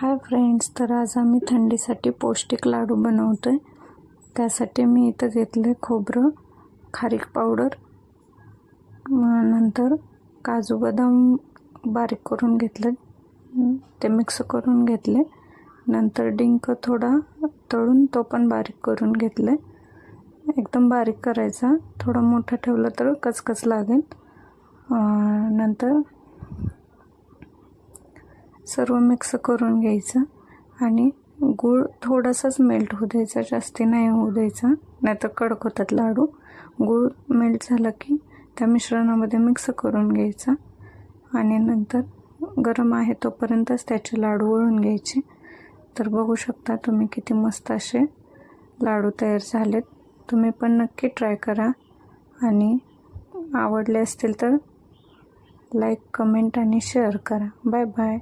Hi friends, तर आज आम्ही थंडीसाठी पौष्टिक लाडू बनवतोय। त्यासाठी मी इथं घेतले खोबरं, खारीक पावडर, नंतर काजू बदाम बारीक करून घेतले, ते मिक्स करून घेतले। नंतर डिंक थोडा तळून तो पण बारीक करून घेतले। एकदम बारीक करायचा, थोडा मोठा ठेवला तर कचकच लागेल। नंतर सर्व मिक्स करून घ्यायचं आणि गूळ थोडासाच मेल्ट होऊ द्यायचा, जास्ती नाही होऊ द्यायचा, नाहीतर कडक होतात लाडू। गूळ मेल्ट झाला की त्या मिश्रणामध्ये मिक्स करून घ्यायचा आणि नंतर गरम आहे तोपर्यंतच त्याचे लाडू वळून घ्यायचे। तर बघू शकता तुम्ही किती मस्त असे लाडू तयार झालेत। तुम्ही पण नक्की ट्राय करा आणि आवडले असतील तर लाईक, कमेंट आणि शेअर करा। Bye bye.